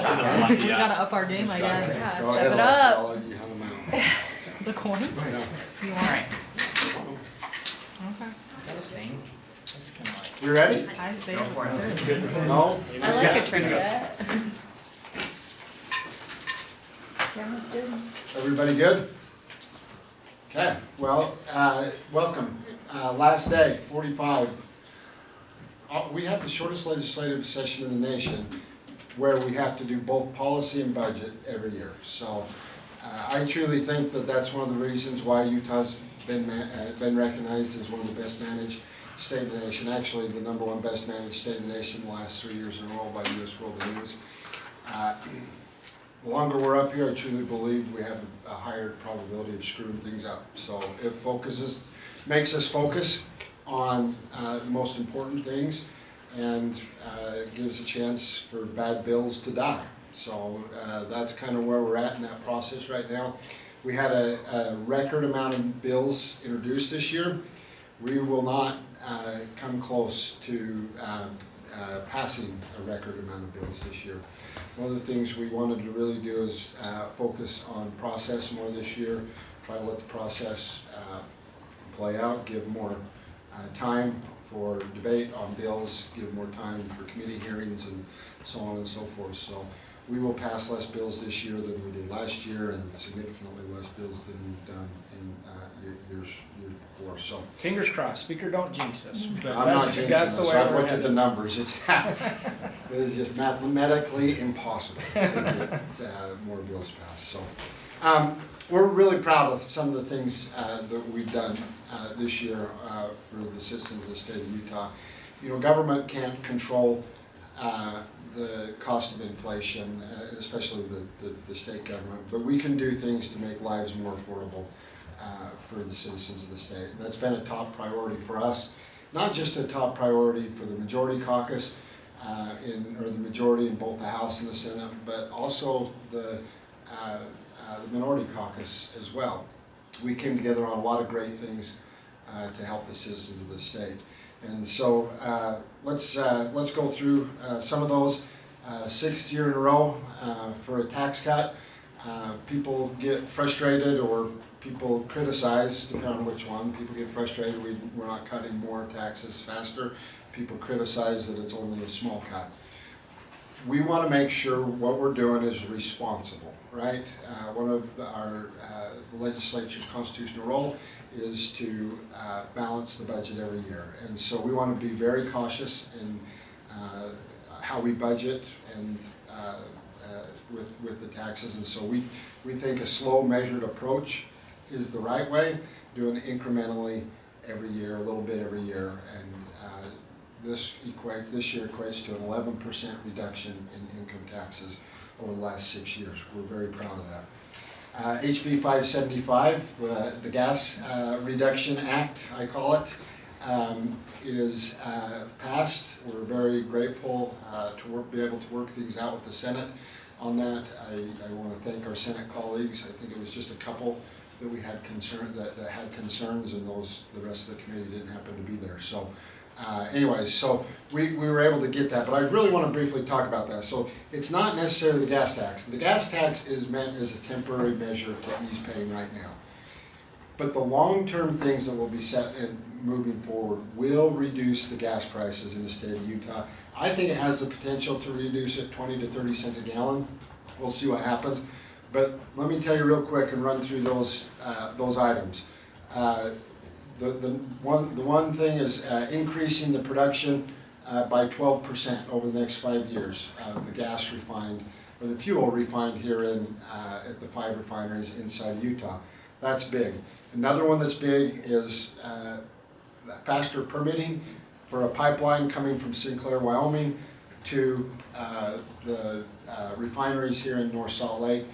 That's, we gotta up our game, I guess. Yeah, Go step ahead, it up. I'll let you have them out. The coin? Yeah. You want it? Okay. Is that a thing? It's just kind of like. You ready? I think Go for it. it's Good. No? I like a trinket. Camera's good. Everybody good? Okay, well, welcome. Last day, 45. We have the shortest legislative session in the nation where we have to do both policy and budget every year. So I truly think that that's one of the reasons why Utah's been recognized as one of the best managed state in the nation. Actually, the #1 best managed state in the nation the last 3 years in a row by U.S. World News. The longer we're up here, I truly believe we have a higher probability of screwing things up. So it makes us focus on the most important things, and gives a chance for bad bills to die. So that's kind of where we're at in that process right now. We had a record amount of bills introduced this year. We will not come close to passing a record amount of bills this year. One of the things we wanted to really do is focus on process more this year, try to let the process play out, give more time for debate on bills, give more time for committee hearings and so on and so forth. So we will pass less bills this year than we did last year, and significantly less bills than we've done in years before. So Fingers crossed, speaker don't jinx us. But I'm not that's jinxing that's the this. way I've we're looked at the headed. numbers. It is just mathematically impossible to get more bills passed. So we're really proud of some of the things that we've done this year for the citizens of the state of Utah. You know, government can't control the cost of inflation, especially the state government, but we can do things to make lives more affordable for the citizens of the state. And that's been a top priority for us, not just a top priority for the majority caucus, or the majority in both the House and the Senate, but also the minority caucus as well. We came together on a lot of great things to help the citizens of the state. And so let's go through some of those. 6th year in a row for a tax cut. People get frustrated, or people criticize, depending on which one. People get frustrated we're not cutting more taxes faster. People criticize that it's only a small cut. We want to make sure what we're doing is responsible, right? One of our the legislature's constitutional role is to balance the budget every year, and so we want to be very cautious in how we budget and with the taxes. And so we think a slow, measured approach is the right way, doing incrementally every year, a little bit every year, and this year equates to an 11% reduction in income taxes over the last 6 years. We're very proud of that. HB 575, the Gas Reduction Act, I call it, is passed. We're very grateful to be able to work things out with the Senate on that. I want to thank our Senate colleagues. I think it was just a couple that we had that had concerns, and the rest of the committee didn't happen to be there. So anyways, so we were able to get that, but I really want to briefly talk about that. So it's not necessarily the gas tax. The gas tax is meant as a temporary measure to ease pain right now. But the long-term things that will be set in moving forward will reduce the gas prices in the state of Utah. I think it has the potential to reduce it 20 to 30 cents a gallon. We'll see what happens. But let me tell you real quick and run through those items. The one thing is increasing the production by 12% over the next 5 years of the gas refined, or the fuel refined here at the 5 refineries inside Utah. That's big. Another one that's big is faster permitting for a pipeline coming from Sinclair, Wyoming to the refineries here in North Salt Lake.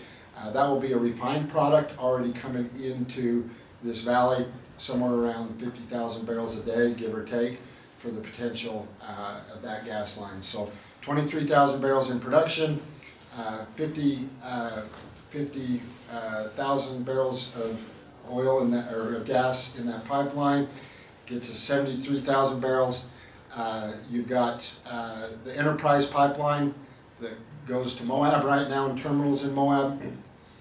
That will be a refined product already coming into this valley, somewhere around 50,000 barrels a day, give or take, for the potential of that gas line. So 23,000 barrels in production, 50,000 barrels of oil in that, or of gas in that pipeline, gets us 73,000 barrels. You've got the Enterprise pipeline that goes to Moab right now, and terminals in Moab.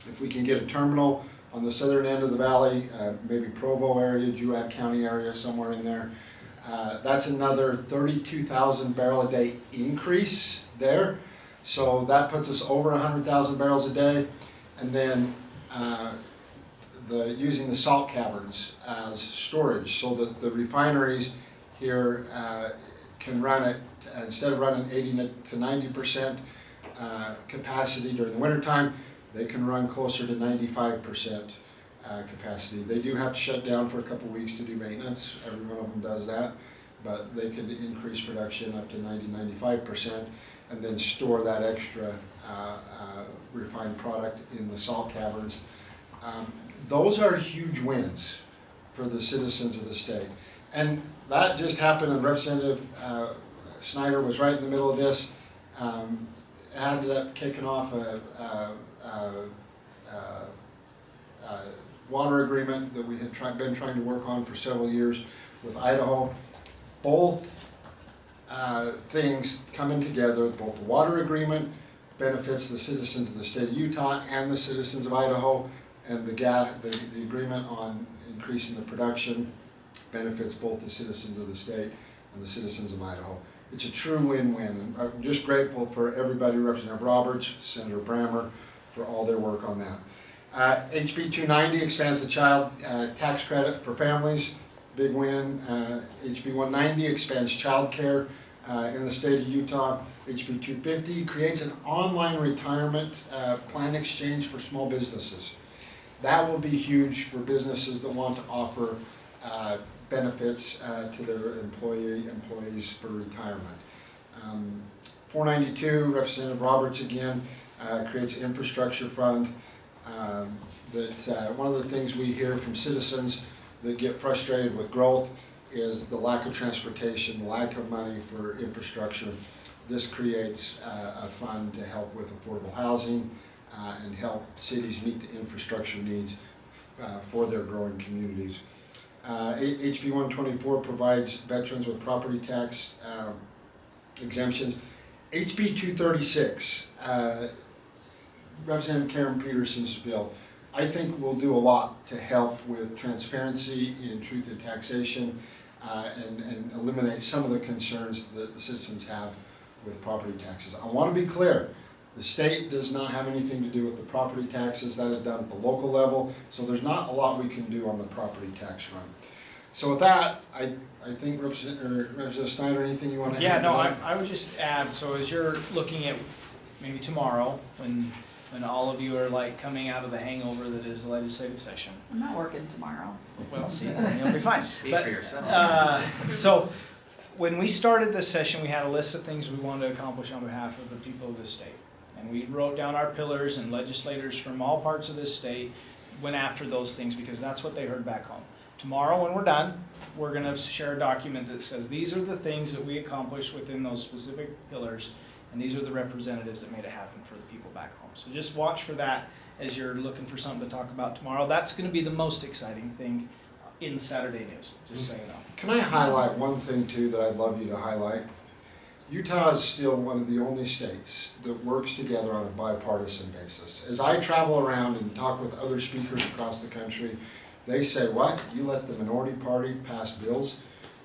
If we can get a terminal on the southern end of the valley, maybe Provo area, Juab County area, somewhere in there, that's another 32,000 barrel a day increase there. So that puts us over 100,000 barrels a day. And then using the salt caverns as storage, so that the refineries here can run it, instead of running 80 to 90% capacity during the wintertime, they can run closer to 95% capacity. They do have to shut down for a couple weeks to do maintenance. Every one of them does that, but they can increase production up to 90-95% and then store that extra refined product in the salt caverns. Those are huge wins for the citizens of the state. And that just happened, and Representative Snider was right in the middle of this. Ended up kicking off a water agreement that we had been trying to work on for several years with Idaho. Both things coming together, both the water agreement benefits the citizens of the state of Utah and the citizens of Idaho, and the agreement on increasing the production benefits both the citizens of the state and the citizens of Idaho. It's a true win-win, and I'm just grateful for everybody, Representative Roberts, Senator Brammer, for all their work on that. HB 290 expands the child tax credit for families, big win. HB 190 expands child care in the state of Utah. HB 250 creates an online retirement plan exchange for small businesses. That will be huge for businesses that want to offer benefits to their employees for retirement. 492, Representative Roberts again, creates an infrastructure fund. One of the things we hear from citizens that get frustrated with growth is the lack of transportation, the lack of money for infrastructure. This creates a fund to help with affordable housing and help cities meet the infrastructure needs for their growing communities. HB 124 provides veterans with property tax exemptions. HB 236, Representative Karen Peterson's bill, I think will do a lot to help with transparency in truth in taxation and eliminate some of the concerns that the citizens have with property taxes. I want to be clear. The state does not have anything to do with the property taxes. That is done at the local level, so there's not a lot we can do on the property tax front. So with that, I think Representative Snider, anything you want to add? Yeah, no, I would just add, so as you're looking at maybe tomorrow, when all of you are like coming out of the hangover that is the legislative session. I'm not working tomorrow. Well, see, you'll be fine. Speak for yourself. So when we started this session, we had a list of things we wanted to accomplish on behalf of the people of this state. And we wrote down our pillars, and legislators from all parts of this state went after those things because that's what they heard back home. Tomorrow, when we're done, we're going to share a document that says these are the things that we accomplished within those specific pillars, and these are the representatives that made it happen for the people back home. So just watch for that as you're looking for something to talk about tomorrow. That's going to be the most exciting thing in Saturday News, just so you know. Can I highlight one thing too that I'd love you to highlight? Utah is still one of the only states that works together on a bipartisan basis. As I travel around and talk with other speakers across the country, they say, what? You let the minority party pass bills?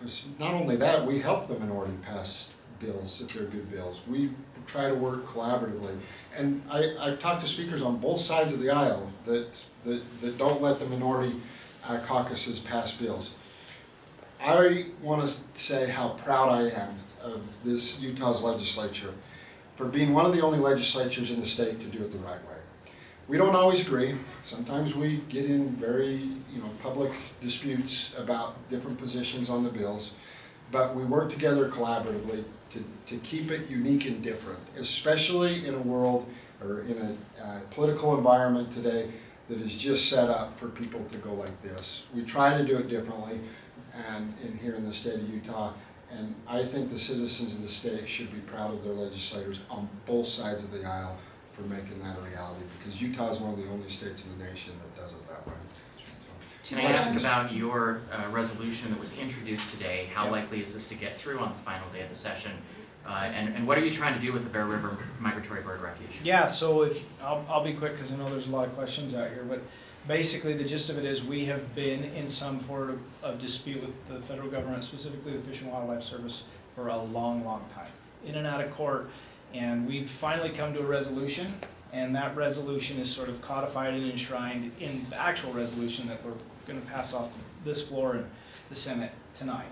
It's not only that, we help the minority pass bills if they're good bills. We try to work collaboratively. And I've talked to speakers on both sides of the aisle that don't let the minority caucuses pass bills. I want to say how proud I am of this Utah's legislature for being one of the only legislatures in the state to do it the right way. We don't always agree. Sometimes we get in very public disputes about different positions on the bills, but we work together collaboratively to keep it unique and different, especially in a world or in a political environment today that is just set up for people to go like this. We try to do it differently and here in the state of Utah, and I think the citizens of the state should be proud of their legislators on both sides of the aisle for making that a reality, because Utah is one of the only states in the nation that does it that way. Can I ask about your resolution that was introduced today? How likely is this to get through on the final day of the session? And what are you trying to do with the Bear River Migratory Bird Refuge? Yeah, so I'll be quick because I know there's a lot of questions out here, but basically the gist of it is we have been in some sort of dispute with the federal government, specifically the Fish and Wildlife Service, for a long, long time, in and out of court, and we've finally come to a resolution, and that resolution is sort of codified and enshrined in the actual resolution that we're going to pass off this floor and the Senate tonight.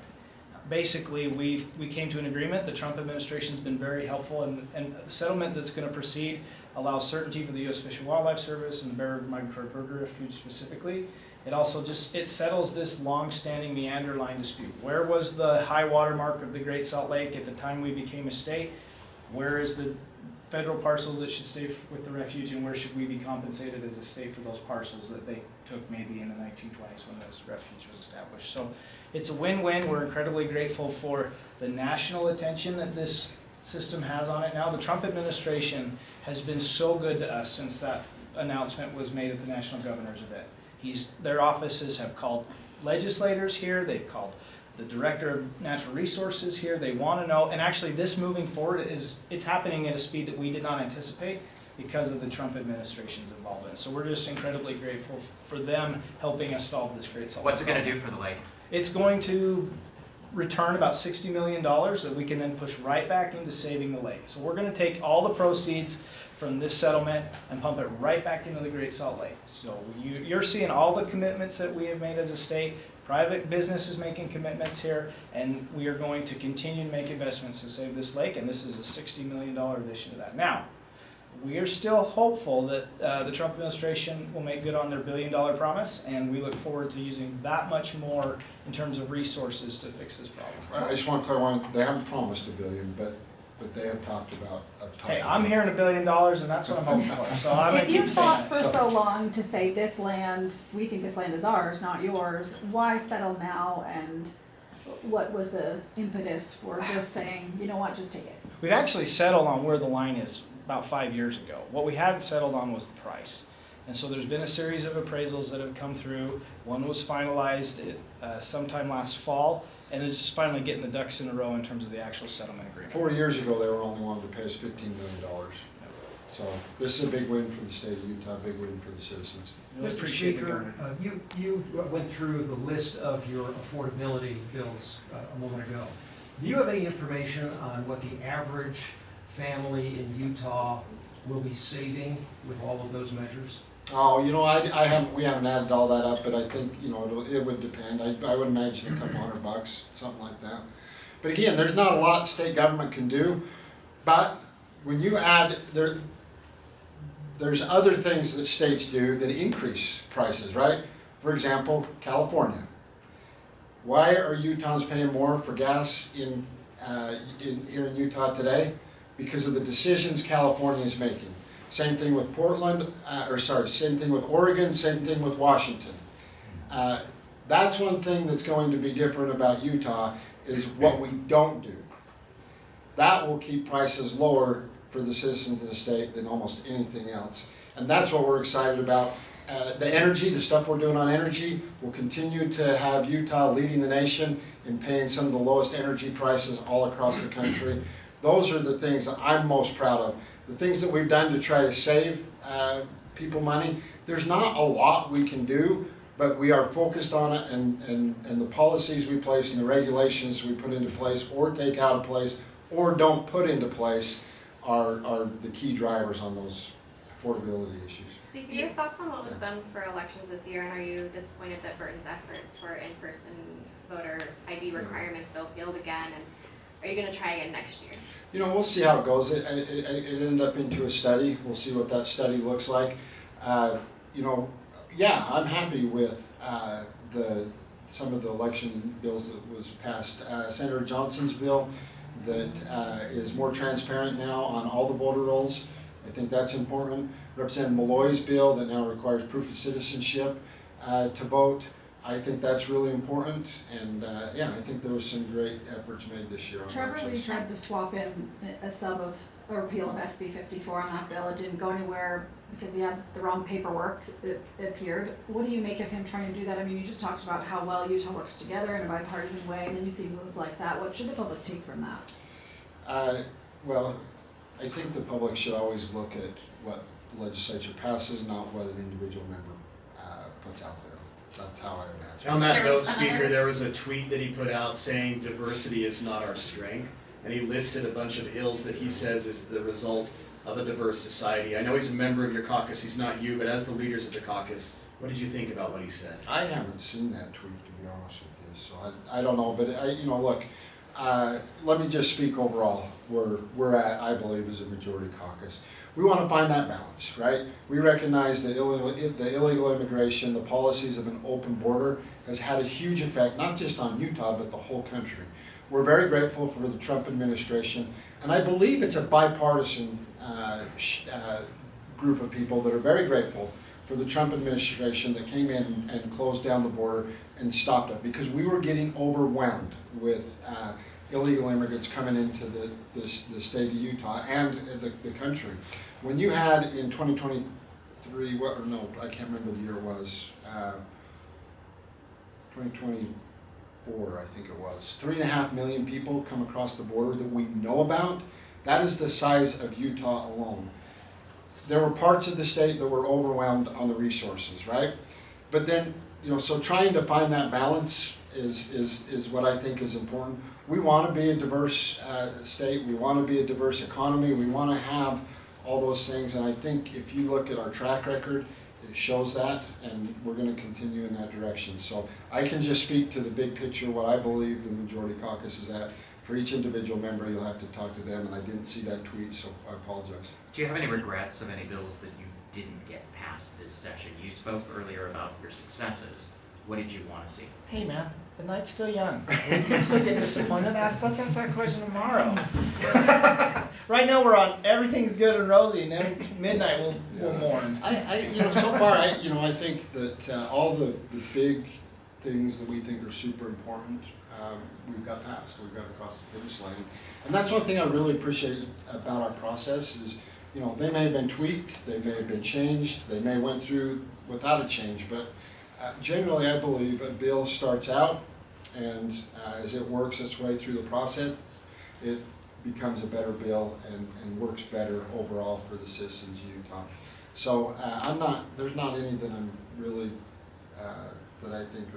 Basically, we came to an agreement. The Trump administration's been very helpful, and the settlement that's going to proceed allows certainty for the U.S. Fish and Wildlife Service and the Bear River Migratory Bird Refuge specifically. It also it settles this long-standing meander line dispute. Where was the high water mark of the Great Salt Lake at the time we became a state? Where is the federal parcels that should stay with the refuge, and where should we be compensated as a state for those parcels that they took maybe in the 1920s when this refuge was established? So it's a win-win. We're incredibly grateful for the national attention that this system has on it now. The Trump administration has been so good to us since that announcement was made at the National Governor's event. Their offices have called legislators here, they've called the Director of Natural Resources here. They want to know, and actually this moving forward it's happening at a speed that we did not anticipate because of the Trump administration's involvement. So we're just incredibly grateful for them helping us solve this Great Salt Lake. What's it going to do for the lake? It's going to return about $60 million that we can then push right back into saving the lake. So we're going to take all the proceeds from this settlement and pump it right back into the Great Salt Lake. So you're seeing all the commitments that we have made as a state. Private business is making commitments here, and we are going to continue to make investments to save this lake, and this is a $60 million addition to that. Now, we are still hopeful that the Trump administration will make good on their $1 billion promise, and we look forward to using that much more in terms of resources to fix this problem. I just want to clarify, they haven't promised $1 billion, but they have talked about. Hey, I'm hearing $1 billion, and that's what I'm hoping for. So I'm going If to you keep saying fought that. for so long to say this land, we think this land is ours, not yours, why settle now, and what was the impetus for just saying, you know what, just take it? We've actually settled on where the line is about 5 years ago. What we hadn't settled on was the price. And so there's been a series of appraisals that have come through. One was finalized sometime last fall, and it's just finally getting the ducks in a row in terms of the actual settlement agreement. 4 years ago, they were only wanting to pay us $15 million. So this is a big win for the state of Utah, a big win for the citizens. Really Mr. appreciate the Speaker, government. you went through the list of your affordability bills a moment ago. Do you have any information on what the average family in Utah will be saving with all of those measures? Oh, we haven't added all that up, but I think, it would depend. I would imagine a couple $100, something like that. But again, there's not a lot state government can do, but when you add, there's other things that states do that increase prices, right? For example, California. Why are Utahns paying more for gas here in Utah today? Because of the decisions California is making. Same thing with same thing with Oregon, same thing with Washington. That's one thing that's going to be different about Utah is what we don't do. That will keep prices lower for the citizens of the state than almost anything else. And that's what we're excited about. The energy, the stuff we're doing on energy, will continue to have Utah leading the nation in paying some of the lowest energy prices all across the country. Those are the things that I'm most proud of. The things that we've done to try to save people money, there's not a lot we can do, but we are focused on it, and the policies we place and the regulations we put into place or take out of place or don't put into place are the key drivers on those affordability issues. Speaking your thoughts on what was done for elections this year, and are you disappointed that Burton's efforts for in-person voter ID requirements failed again, and are you going to try again next year? We'll see how it goes. It ended up into a study. We'll see what that study looks like. Yeah, I'm happy with some of the election bills that was passed. Senator Johnson's bill that is more transparent now on all the voter rolls. I think that's important. Representative Malloy's bill that now requires proof of citizenship to vote. I think that's really important, and I think there was some great efforts made this year on Trevor Lee elections. tried to swap in a repeal of SB 54 on that bill. It didn't go anywhere because he had the wrong paperwork, it appeared. What do you make of him trying to do that? I mean, you just talked about how well Utah works together in a bipartisan way, and then you see moves like that. What should the public take from that? Well, I think the public should always look at what the legislature passes, not what an individual member puts out there. That's how I would answer. On that There note, was Speaker, another- there was a tweet that he put out saying diversity is not our strength. And he listed a bunch of ills that he says is the result of a diverse society. I know he's a member of your caucus, he's not you, but as the leaders of the caucus, what did you think about what he said? I haven't seen that tweet, to be honest with you, so I don't know, but look, let me just speak overall, where we're at, I believe, as a majority caucus. We want to find that balance, right? We recognize that the illegal immigration, the policies of an open border has had a huge effect, not just on Utah, but the whole country. We're very grateful for the Trump administration, and I believe it's a bipartisan group of people that are very grateful for the Trump administration that came in and closed down the border and stopped it, because we were getting overwhelmed with illegal immigrants coming into the state of Utah and the country. When you had in 2023, I can't remember the year it was, 2024, I think it was, 3.5 million people come across the border that we know about. That is the size of Utah alone. There were parts of the state that were overwhelmed on the resources, right? But then, so trying to find that balance is what I think is important. We want to be a diverse state. We want to be a diverse economy. We want to have all those things. And I think if you look at our track record, it shows that, and we're going to continue in that direction. So I can just speak to the big picture, what I believe the majority caucus is at. For each individual member, you'll have to talk to them, and I didn't see that tweet, so I apologize. Do you have any regrets of any bills that you didn't get passed this session? You spoke earlier about your successes. What did you want to see? Hey man, the night's still young. We can still get disappointed. Let's ask that question tomorrow. Right now we're on everything's good and rosy, and then midnight we'll mourn. So far, I think that all the big things that we think are super important, we've got passed. We've got across the finish line, and that's one thing I really appreciate about our process is, they may have been tweaked, they may have been changed, they may have went through without a change, but generally I believe a bill starts out, and as it works its way through the process, it becomes a better bill and works better overall for the citizens of Utah. So there's not any that I'm really, that I think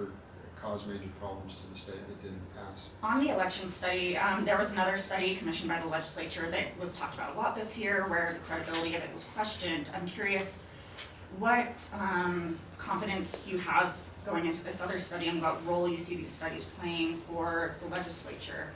cause major problems to the state that didn't pass. On the election study, there was another study commissioned by the legislature that was talked about a lot this year where the credibility of it was questioned. I'm curious what confidence you have going into this other study and what role you see these studies playing for the legislature.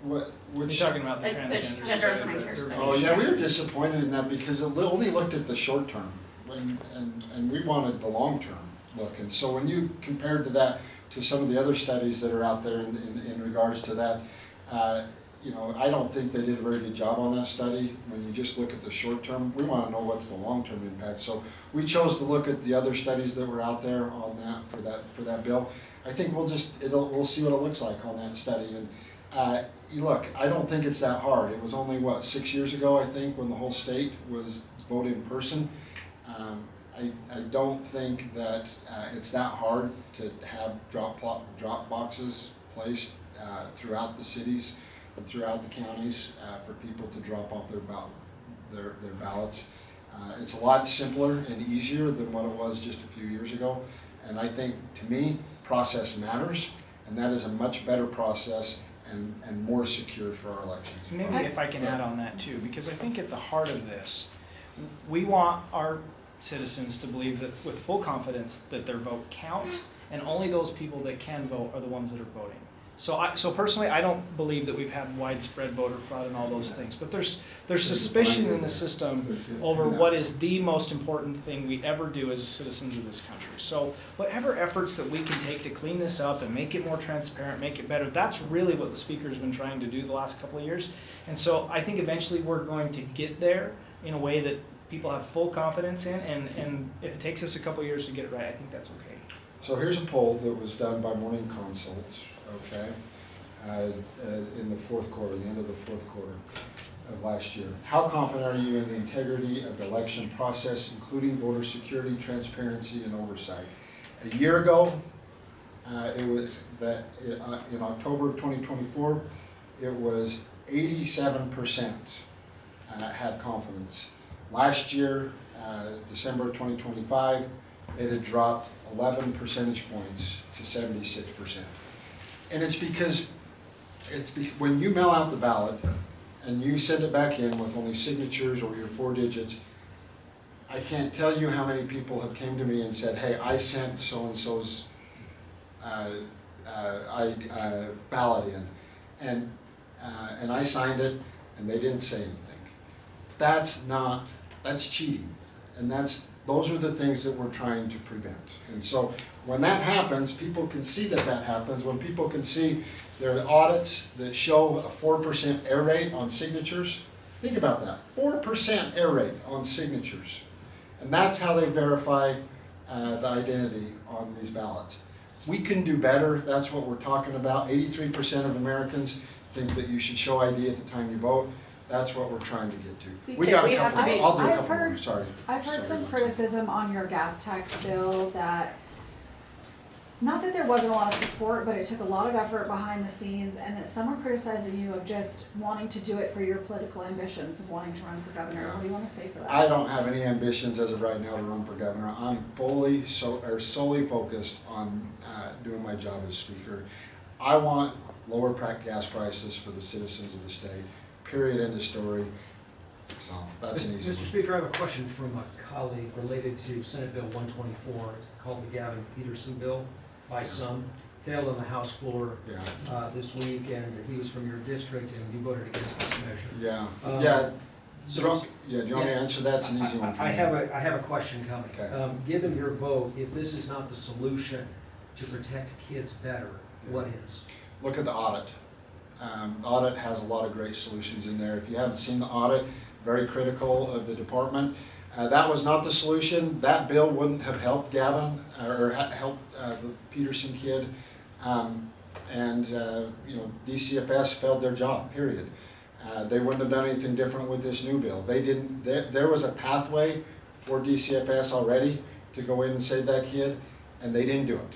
What You're talking about the The transgender gender study, affirming care the- study. Oh, yeah, we were disappointed in that because it only looked at the short term, and we wanted the long term look. And so when you compared to some of the other studies that are out there in regards to that, I don't think they did a very good job on that study. When you just look at the short term, we want to know what's the long term impact. So we chose to look at the other studies that were out there on that for that bill. I think we'll see what it looks like on that study. And look, I don't think it's that hard. It was only 6 years ago, I think, when the whole state was voted in person. I don't think that it's that hard to have drop boxes placed throughout the cities and throughout the counties for people to drop off their ballots. It's a lot simpler and easier than what it was just a few years ago. And I think, to me, process matters, and that is a much better process and more secure for our elections. Maybe if I can add on that too, because I think at the heart of this, we want our citizens to believe that with full confidence that their vote counts, and only those people that can vote are the ones that are voting. So personally, I don't believe that we've had widespread voter fraud and all those things, but there's suspicion in the system over what is the most important thing we ever do as citizens of this country. So whatever efforts that we can take to clean this up and make it more transparent, make it better, that's really what the speaker's been trying to do the last couple of years. And so I think eventually we're going to get there in a way that people have full confidence in, and if it takes us a couple of years to get it right, I think that's okay. So here's a poll that was done by Morning Consults, okay, in the fourth quarter, the end of the fourth quarter of last year. How confident are you in the integrity of the election process, including voter security, transparency, and oversight? A year ago, it was that in October of 2024, it was 87% had confidence. Last year, December 2025, it had dropped 11 percentage points to 76%. And it's because when you mail out the ballot and you send it back in with only signatures or your 4 digits, I can't tell you how many people have came to me and said, hey, I sent so-and-so's ballot in, and I signed it, and they didn't say anything. That's cheating, and those are the things that we're trying to prevent. And so when that happens, people can see that happens. When people can see there are audits that show a 4% error rate on signatures, think about that, 4% error rate on signatures. And that's how they verify the identity on these ballots. We can do better. That's what we're talking about. 83% of Americans think that you should show ID at the time you vote. That's what we're trying to get to. We got a couple. I'll do a couple more. Sorry. I've heard Sorry. some criticism on your gas tax bill that, not that there wasn't a lot of support, but it took a lot of effort behind the scenes, and that some are criticizing you of just wanting to do it for your political ambitions of wanting to run for governor. What do you want to say for that? I don't have any ambitions as of right now to run for governor. I'm solely focused on doing my job as speaker. I want lower gas prices for the citizens of the state. Period, end of story. So that's an easy one. Mr. Speaker, I have a question from a colleague related to Senate Bill 124. It's called the Gavin Peterson bill by some. Failed on the House floor this week, and he was from your district, and you voted against this measure. Yeah. So do you want me to answer that? It's an easy one for me. I have a question coming. Okay. Given your vote, if this is not the solution to protect kids better, what is? Look at the audit. The audit has a lot of great solutions in there. If you haven't seen the audit, very critical of the department. That was not the solution. That bill wouldn't have helped Gavin or helped the Peterson kid. DCFS failed their job, period. They wouldn't have done anything different with this new bill. They didn't. There was a pathway for DCFS already to go in and save that kid, and they didn't do it.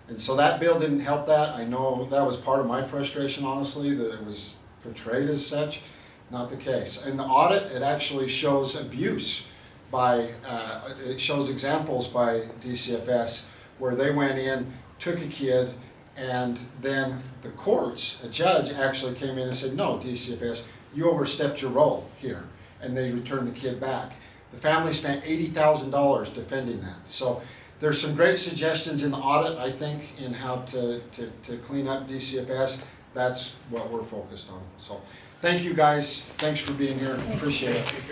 And so that bill didn't help that. I know that was part of my frustration, honestly, that it was portrayed as such. Not the case. In the audit, it actually shows abuse it shows examples by DCFS where they went in, took a kid, and then the courts, a judge actually came in and said, no, DCFS, you overstepped your role here, and they returned the kid back. The family spent $80,000 defending that. So there's some great suggestions in the audit, I think, in how to clean up DCFS. That's what we're focused on. So thank you guys. Thanks for being here. Appreciate it.